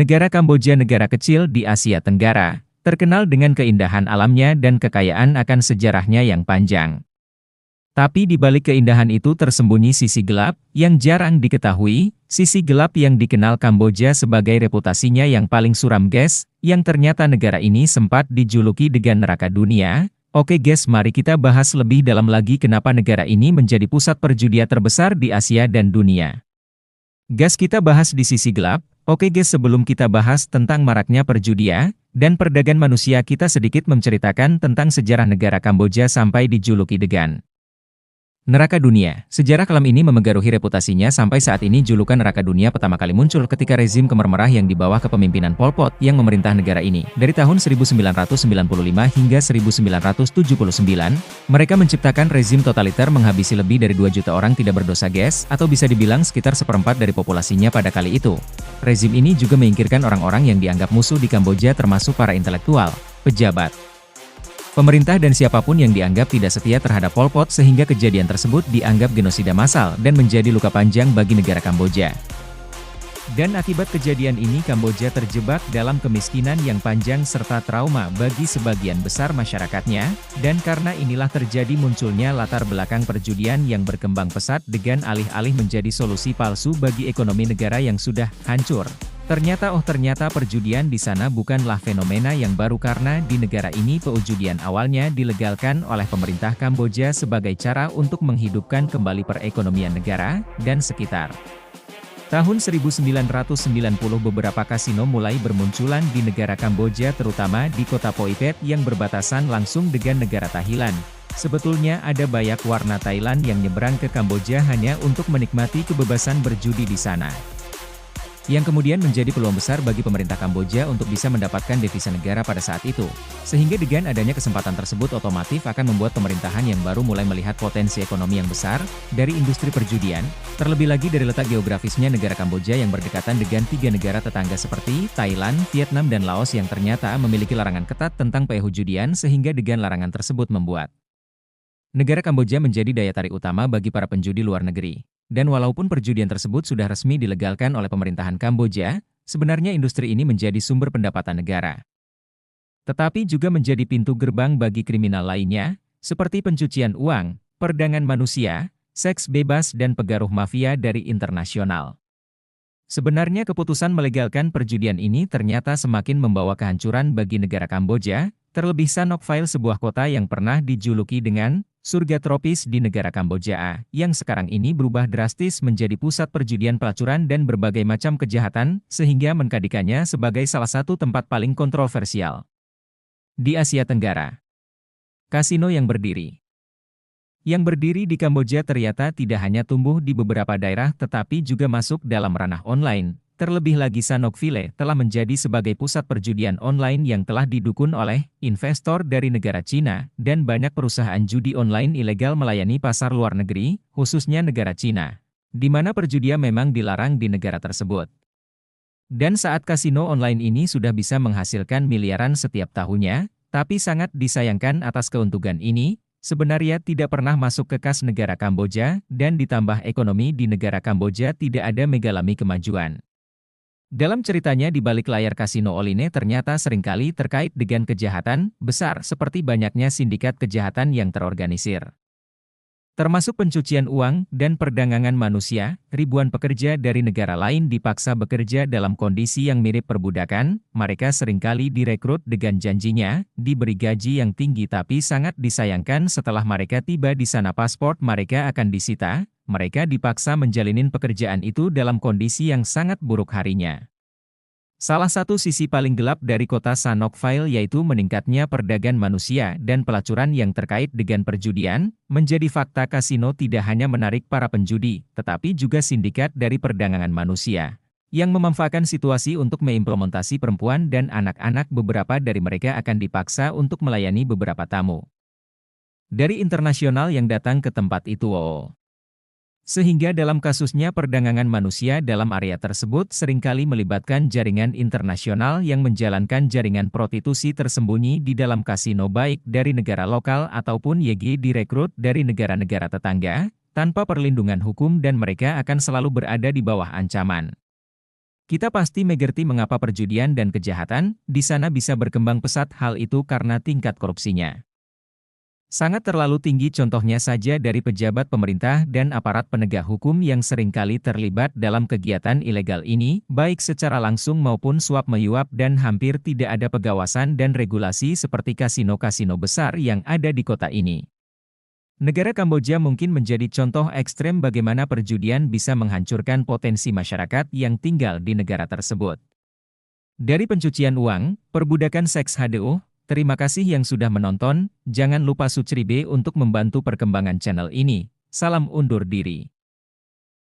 Negara Kamboja negara kecil di Asia Tenggara, terkenal dengan keindahan alamnya dan kekayaan akan sejarahnya yang panjang. Tapi di balik keindahan itu tersembunyi sisi gelap, yang jarang diketahui, sisi gelap yang dikenal Kamboja sebagai reputasinya yang paling suram guys, yang ternyata negara ini sempat dijuluki dengan neraka dunia. Oke guys, mari kita bahas lebih dalam lagi kenapa negara ini menjadi pusat perjudian terbesar di Asia dan dunia. Guys, kita bahas di sisi gelap. Oke guys, sebelum kita bahas tentang maraknya perjudian dan perdagangan manusia, kita sedikit menceritakan tentang sejarah negara Kamboja sampai dijuluki dengan neraka dunia. Sejarah kelam ini memengaruhi reputasinya sampai saat ini. Julukan neraka dunia pertama kali muncul ketika rezim Khmer Merah yang di bawah kepemimpinan Pol Pot yang memerintah negara ini. Dari tahun 1995 hingga 1979, mereka menciptakan rezim totaliter menghabisi lebih dari 2 juta orang tidak berdosa guys, atau bisa dibilang sekitar seperempat dari populasinya pada kali itu. Rezim ini juga menyingkirkan orang-orang yang dianggap musuh di Kamboja termasuk para intelektual, pejabat, pemerintah dan siapapun yang dianggap tidak setia terhadap Pol Pot sehingga kejadian tersebut dianggap genosida massal dan menjadi luka panjang bagi negara Kamboja. Dan akibat kejadian ini Kamboja terjebak dalam kemiskinan yang panjang serta trauma bagi sebagian besar masyarakatnya, dan karena inilah terjadi munculnya latar belakang perjudian yang berkembang pesat dengan alih-alih menjadi solusi palsu bagi ekonomi negara yang sudah hancur. Ternyata perjudian di sana bukanlah fenomena yang baru karena di negara ini perjudian awalnya dilegalkan oleh pemerintah Kamboja sebagai cara untuk menghidupkan kembali perekonomian negara dan sekitar. Tahun 1990 beberapa kasino mulai bermunculan di negara Kamboja terutama di kota Phoi Phet yang berbatasan langsung dengan negara Thailand. Sebetulnya ada banyak warna Thailand yang nyebrang ke Kamboja hanya untuk menikmati kebebasan berjudi di sana, yang kemudian menjadi peluang besar bagi pemerintah Kamboja untuk bisa mendapatkan devisa negara pada saat itu. Sehingga dengan adanya kesempatan tersebut otomatis akan membuat pemerintahan yang baru mulai melihat potensi ekonomi yang besar dari industri perjudian, terlebih lagi dari letak geografisnya negara Kamboja yang berdekatan dengan 3 negara tetangga seperti Thailand, Vietnam dan Laos yang ternyata memiliki larangan ketat tentang perjudian sehingga dengan larangan tersebut membuat negara Kamboja menjadi daya tarik utama bagi para penjudi luar negeri. Dan walaupun perjudian tersebut sudah resmi dilegalkan oleh pemerintahan Kamboja, sebenarnya industri ini menjadi sumber pendapatan negara. Tetapi juga menjadi pintu gerbang bagi kriminal lainnya, seperti pencucian uang, perdagangan manusia, seks bebas dan pengaruh mafia dari internasional. Sebenarnya keputusan melegalkan perjudian ini ternyata semakin membawa kehancuran bagi negara Kamboja, terlebih Sanokville sebuah kota yang pernah dijuluki dengan surga tropis di negara Kamboja, yang sekarang ini berubah drastis menjadi pusat perjudian pelacuran dan berbagai macam kejahatan, sehingga menjadikannya sebagai salah satu tempat paling kontroversial di Asia Tenggara. Kasino yang berdiri di Kamboja ternyata tidak hanya tumbuh di beberapa daerah tetapi juga masuk dalam ranah online. Terlebih lagi Sanokville telah menjadi sebagai pusat perjudian online yang telah didukung oleh investor dari negara Cina, dan banyak perusahaan judi online ilegal melayani pasar luar negeri, khususnya negara Cina, di mana perjudian memang dilarang di negara tersebut. Dan saat kasino online ini sudah bisa menghasilkan miliaran setiap tahunnya, tapi sangat disayangkan atas keuntungan ini, sebenarnya tidak pernah masuk ke kas negara Kamboja, dan ditambah ekonomi di negara Kamboja tidak ada mengalami kemajuan. Dalam ceritanya di balik layar kasino online ternyata seringkali terkait dengan kejahatan besar seperti banyaknya sindikat kejahatan yang terorganisir, termasuk pencucian uang dan perdagangan manusia. Ribuan pekerja dari negara lain dipaksa bekerja dalam kondisi yang mirip perbudakan. Mereka seringkali direkrut dengan janjinya diberi gaji yang tinggi, tapi sangat disayangkan setelah mereka tiba di sana paspor mereka akan disita. Mereka dipaksa menjalinin pekerjaan itu dalam kondisi yang sangat buruk harinya. Salah satu sisi paling gelap dari kota Sanokville yaitu meningkatnya perdagangan manusia dan pelacuran yang terkait dengan perjudian. Menjadi fakta kasino tidak hanya menarik para penjudi, tetapi juga sindikat dari perdagangan manusia, yang memanfaatkan situasi untuk mengimplementasi perempuan dan anak-anak. Beberapa dari mereka akan dipaksa untuk melayani beberapa tamu dari internasional yang datang ke tempat itu. Sehingga dalam kasusnya perdagangan manusia dalam area tersebut seringkali melibatkan jaringan internasional yang menjalankan jaringan prostitusi tersembunyi di dalam kasino baik dari negara lokal ataupun direkrut dari negara-negara tetangga, tanpa perlindungan hukum dan mereka akan selalu berada di bawah ancaman. Kita pasti mengerti mengapa perjudian dan kejahatan di sana bisa berkembang pesat, hal itu karena tingkat korupsinya sangat terlalu tinggi, contohnya saja dari pejabat pemerintah dan aparat penegak hukum yang seringkali terlibat dalam kegiatan ilegal ini, baik secara langsung maupun suap-menyuap, dan hampir tidak ada pengawasan dan regulasi seperti kasino-kasino besar yang ada di kota ini. Negara Kamboja mungkin menjadi contoh ekstrem bagaimana perjudian bisa menghancurkan potensi masyarakat yang tinggal di negara tersebut. Dari pencucian uang, perbudakan seks HDO, terima kasih yang sudah menonton, jangan lupa subscribe untuk membantu perkembangan channel ini. Salam undur diri.